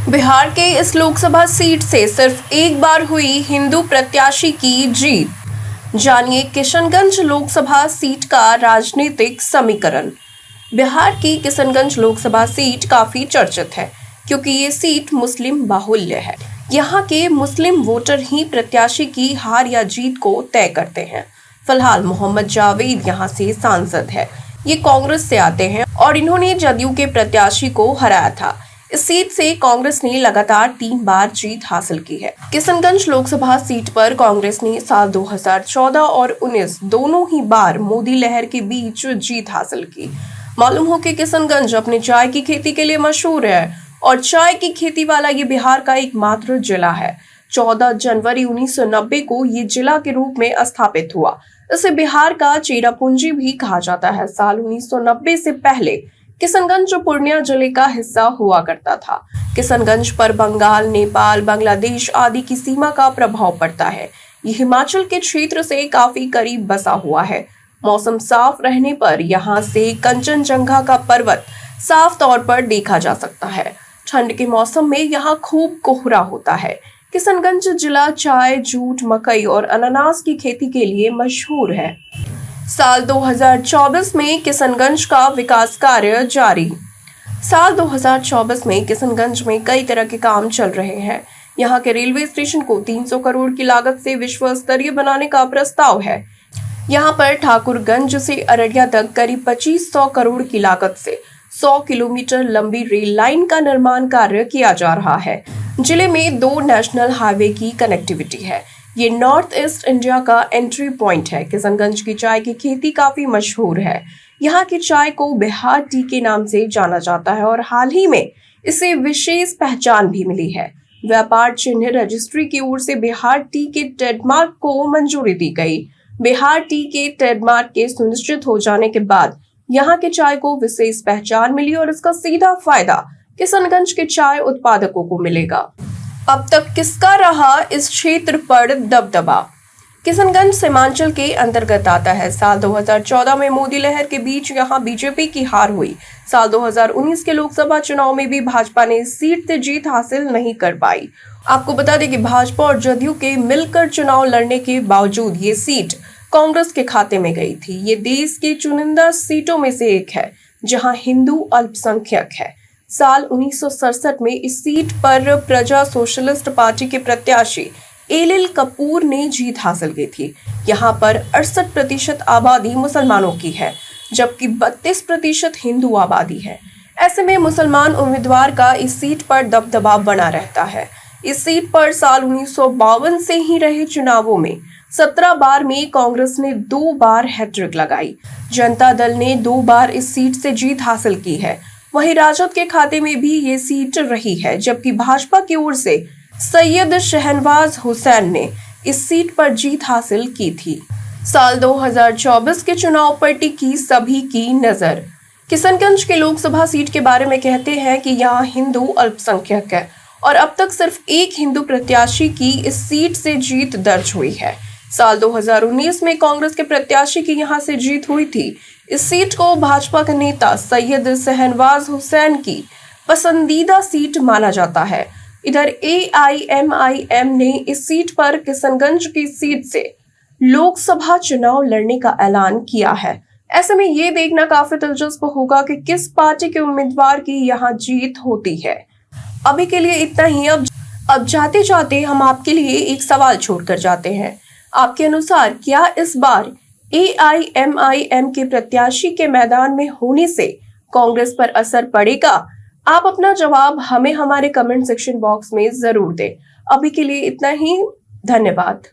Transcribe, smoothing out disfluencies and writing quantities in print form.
बिहार के इस लोकसभा सीट से सिर्फ एक बार हुई हिंदू प्रत्याशी की जीत। जानिए किशनगंज लोकसभा सीट का राजनीतिक समीकरण। बिहार की किशनगंज लोकसभा सीट काफी चर्चित है क्योंकि ये सीट मुस्लिम बाहुल्य है। यहाँ के मुस्लिम वोटर ही प्रत्याशी की हार या जीत को तय करते हैं। फिलहाल मोहम्मद जावेद यहाँ से सांसद है। ये कांग्रेस से आते हैं और इन्होंने जदयू के प्रत्याशी को हराया था। इस सीट से कांग्रेस ने लगातार 3 बार जीत हासिल की है। किशनगंज लोकसभा सीट पर कांग्रेस ने साल 2014 और 19 दोनों ही बार मोदी लहर के बीच जीत हासिल की। मालूम हो कि किशनगंज अपने चाय की खेती के लिए मशहूर है और चाय की खेती वाला ये बिहार का एकमात्र जिला है। 14 जनवरी 1990 को ये जिला के रूप में स्थापित हुआ। इसे बिहार का चेरापूंजी भी कहा जाता है। साल 1990 से पहले किशनगंज पूर्णिया जिले का हिस्सा हुआ करता था। किशनगंज पर बंगाल, नेपाल, बांग्लादेश आदि की सीमा का प्रभाव पड़ता है। ये हिमाचल के क्षेत्र से काफी करीब बसा हुआ है। मौसम साफ रहने पर यहाँ से कंचनजंगा का पर्वत साफ तौर पर देखा जा सकता है। ठंड के मौसम में यहाँ खूब कोहरा होता है। किशनगंज जिला चाय, जूट, मकई और अनानास की खेती के लिए मशहूर है। साल 2024 में किशनगंज का विकास कार्य जारी। साल 2024 में किशनगंज में कई तरह के काम चल रहे हैं। यहाँ के रेलवे स्टेशन को 300 करोड़ की लागत से विश्व स्तरीय बनाने का प्रस्ताव है। यहाँ पर ठाकुरगंज से अररिया तक करीब 2500 करोड़ की लागत से 100 किलोमीटर लंबी रेल लाइन का निर्माण कार्य किया जा रहा है। जिले में 2 नेशनल हाईवे की कनेक्टिविटी है। ये नॉर्थ ईस्ट इंडिया का एंट्री पॉइंट है। किशनगंज की चाय की खेती काफी मशहूर है। यहाँ की चाय को बिहार टी के नाम से जाना जाता है और हाल ही में इसे विशेष पहचान भी मिली है। व्यापार चिन्ह रजिस्ट्री की ओर से बिहार टी के ट्रेडमार्क को मंजूरी दी गई। बिहार टी के ट्रेडमार्क के सुनिश्चित हो जाने के बाद यहाँ के चाय को विशेष पहचान मिली और इसका सीधा फायदा किशनगंज के चाय उत्पादकों को मिलेगा। अब तक किसका रहा इस क्षेत्र पर दबदबा? किशनगंज सीमांचल के अंतर्गत आता है। साल 2014 में मोदी लहर के बीच यहां बीजेपी की हार हुई। साल 2019 के लोकसभा चुनाव में भी भाजपा ने इस सीट से जीत हासिल नहीं कर पाई। आपको बता दें कि भाजपा और जदयू के मिलकर चुनाव लड़ने के बावजूद ये सीट कांग्रेस के खाते में गई थी। ये देश की चुनिंदा सीटों में से एक है जहाँ हिंदू अल्पसंख्यक है। साल 1967 में इस सीट पर प्रजा सोशलिस्ट पार्टी के प्रत्याशी एलिल कपूर ने जीत हासिल की थी। यहाँ पर 68% आबादी मुसलमानों की है, जबकि 32% हिंदू आबादी है। ऐसे में मुसलमान उम्मीदवार का इस सीट पर दबदबा बना रहता है। इस सीट पर साल 1952 से ही रहे चुनावों में 17 बार में कांग्रेस ने 2 बार हैट्रिक लगाई। जनता दल ने 2 बार इस सीट से जीत हासिल की है। वहीं राजद के खाते में भी ये सीट रही है, जबकि भाजपा की ओर से सैयद शहनवाज हुसैन ने इस सीट पर जीत हासिल की थी। साल 2024 के चुनाव पर टिकी सभी की नजर। किशनगंज के लोकसभा सीट के बारे में कहते हैं कि यहाँ हिंदू अल्पसंख्यक है और अब तक सिर्फ एक हिंदू प्रत्याशी की इस सीट से जीत दर्ज हुई है। साल 2019 में कांग्रेस के प्रत्याशी की यहाँ से जीत हुई थी। इस सीट को भाजपा के नेता सैयद शहनवाज हुसैन की पसंदीदा सीट माना जाता है। इधर AIMIM ने इस सीट पर किशनगंज की सीट से लोकसभा चुनाव लड़ने का ऐलान किया है। ऐसे में ये देखना काफी दिलचस्प होगा कि किस पार्टी के उम्मीदवार की यहाँ जीत होती है। अभी के लिए इतना ही। अब जाते जाते हम आपके लिए एक सवाल छोड़कर जाते हैं। आपके अनुसार क्या इस बार AIMIM के प्रत्याशी के मैदान में होने से कांग्रेस पर असर पड़ेगा? आप अपना जवाब हमें हमारे कमेंट सेक्शन बॉक्स में जरूर दें। अभी के लिए इतना ही। धन्यवाद।